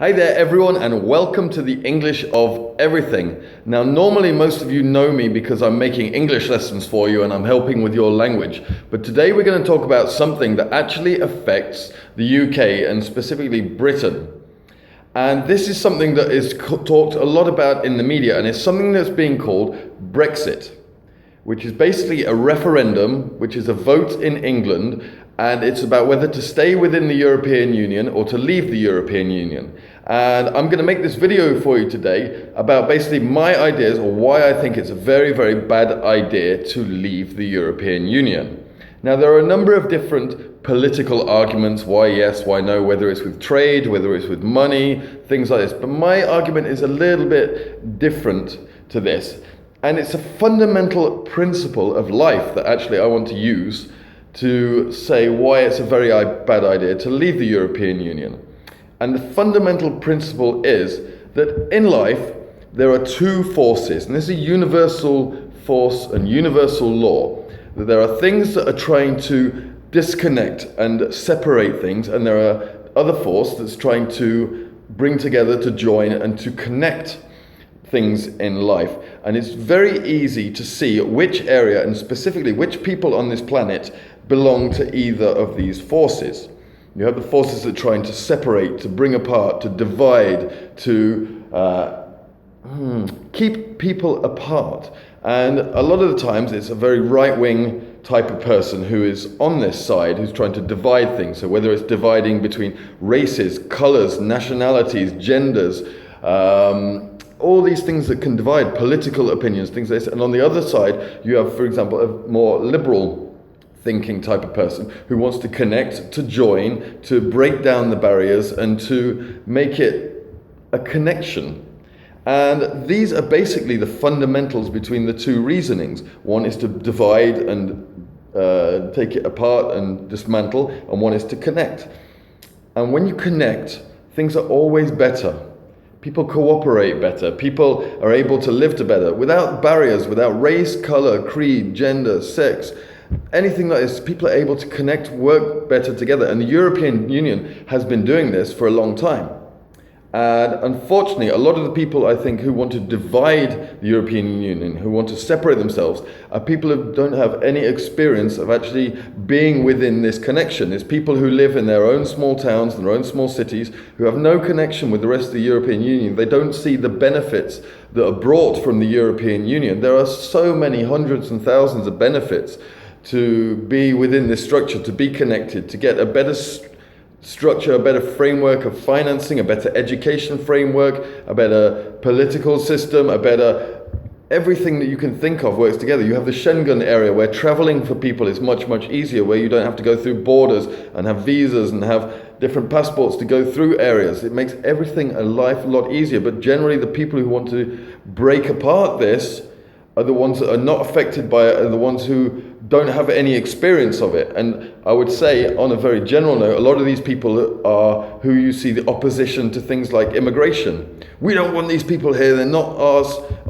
Hi there everyone, and welcome to the English of Everything. Now normally most of you know me because I'm making English lessons for you and I'm helping with your language. But today we're going to talk about something that actually affects the UK and specifically Britain. And this is something that is talked a lot about in the media, and it's something that's being called Brexit, which is basically a referendum, which is a vote in England, and it's about whether to stay within the European Union or to leave the European Union. And I'm going to make this video for you today about basically my ideas or why I think it's a very, very bad idea to leave the European Union. Now, there are a number of different political arguments, why yes, why no, whether it's with trade, whether it's with money, things like this. But my argument is a little bit different to this. And it's a fundamental principle of life that actually I want to use to say why it's a very bad idea to leave the European Union. And the fundamental principle is that in life there are two forces, and this is a universal force and universal law, that there are things that are trying to disconnect and separate things, and there are other force that's trying to bring together, to join and to connect things in life. And it's very easy to see which area and specifically which people on this planet belong to either of these forces. You have the forces that are trying to separate, to bring apart, to divide, to keep people apart. And a lot of the times it's a very right-wing type of person who is on this side, who's trying to divide things. So whether it's dividing between races, colors, nationalities, genders, all these things that can divide, political opinions, things like this. And on the other side, you have, for example, a more liberal thinking type of person who wants to connect, to join, to break down the barriers and to make it a connection. And these are basically the fundamentals between the two reasonings. One is to divide and take it apart and dismantle, and one is to connect. And when you connect, things are always better. People cooperate better. People are able to live together without barriers, without race, color, creed, gender, sex, anything like this. People are able to connect, work better together. And the European Union has been doing this for a long time. And unfortunately, a lot of the people, I think, who want to divide the European Union, who want to separate themselves, are people who don't have any experience of actually being within this connection. It's people who live in their own small towns, their own small cities, who have no connection with the rest of the European Union. They don't see the benefits that are brought from the European Union. There are so many hundreds and thousands of benefits to be within this structure, to be connected, to get a better structure, a better framework of financing, a better education framework, a better political system, a better everything that you can think of works together. You have the Schengen area where traveling for people is much, much easier, where you don't have to go through borders and have visas and have different passports to go through areas. It makes everything a lot easier. But generally the people who want to break apart this are the ones that are not affected by it, are the ones who don't have any experience of it. And I would say, on a very general note, a lot of these people are who you see the opposition to things like immigration. We don't want these people here, they're not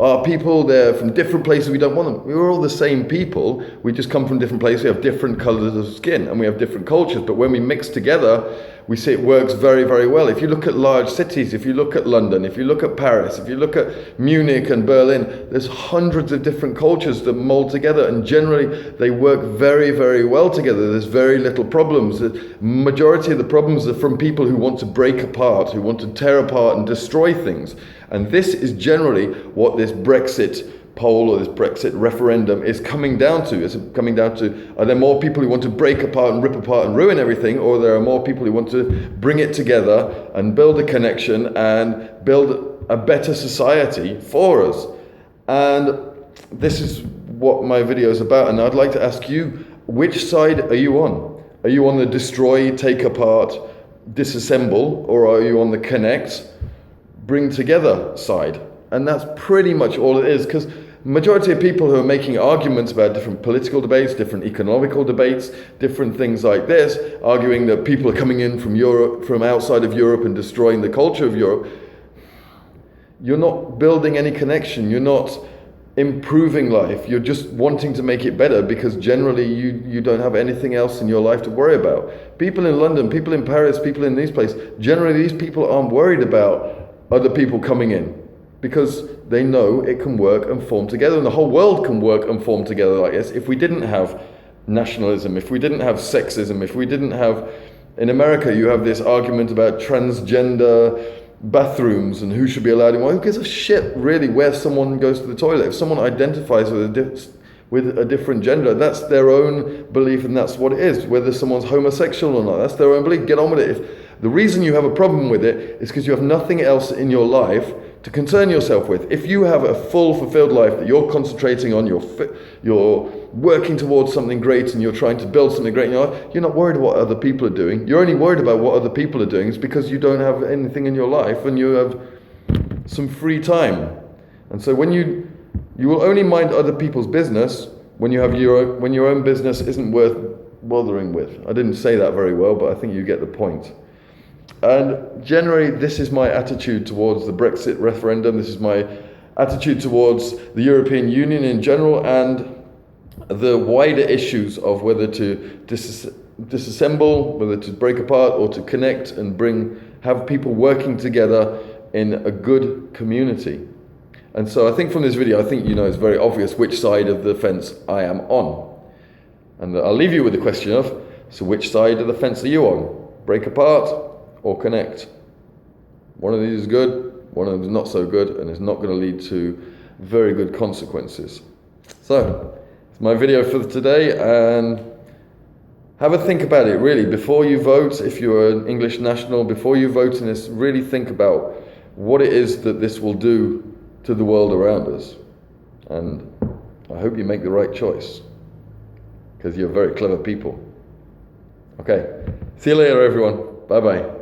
our people, they're from different places, we don't want them. We're all the same people, we just come from different places, we have different colors of skin, and we have different cultures, but when we mix together, we see it works very, very well. If you look at large cities, if you look at London, if you look at Paris, if you look at Munich and Berlin, there's hundreds of different cultures that mold together, and generally they work very, very well together. There's very little problems. The majority of the problems are from people who want to break apart, who want to tear apart and destroy things. And this is generally what this Brexit poll or this Brexit referendum is coming down to. It's coming down to, are there more people who want to break apart and rip apart and ruin everything, or there are more people who want to bring it together and build a connection and build a better society for us? And this is what my video is about, and I'd like to ask you, which side are you on? Are you on the destroy, take apart, disassemble, or are you on the connect, bring together side? And that's pretty much all it is, because majority of people who are making arguments about different political debates, different economical debates, different things like this, arguing that people are coming in from Europe, from outside of Europe and destroying the culture of Europe, you're not building any connection. You're not improving life. You're just wanting to make it better because generally you don't have anything else in your life to worry about. People in London, people in Paris, people in these places, generally these people aren't worried about other people coming in because they know it can work and form together, and the whole world can work and form together like this. If we didn't have nationalism, if we didn't have sexism, if we didn't have, in America you have this argument about transgender bathrooms and who should be allowed in. Well, who gives a shit really where someone goes to the toilet? If someone identifies with a different gender, that's their own belief and that's what it is. Whether someone's homosexual or not, that's their own belief. Get on with it. If the reason you have a problem with it is because you have nothing else in your life to concern yourself with. If you have a full, fulfilled life that you're concentrating on, you're working towards something great and you're trying to build something great in your life, you're not worried what other people are doing. You're only worried about what other people are doing. It's because you don't have anything in your life and you have some free time. And so when you will only mind other people's business when you have when your own business isn't worth bothering with. I didn't say that very well, but I think you get the point. And generally, this is my attitude towards the Brexit referendum. This is my attitude towards the European Union in general and the wider issues of whether to disassemble, whether to break apart or to connect and have people working together in a good community. And so I think from this video, I think it's very obvious which side of the fence I am on. And I'll leave you with the question of, so which side of the fence are you on? Break apart or connect? One of these is good, one of them is not so good, and it's not going to lead to very good consequences. So, it's my video for today, and have a think about it really before you vote. If you're an English national, before you vote in this, really think about what it is that this will do to the world around us. And I hope you make the right choice, because you're very clever people. Okay, see you later everyone. Bye bye.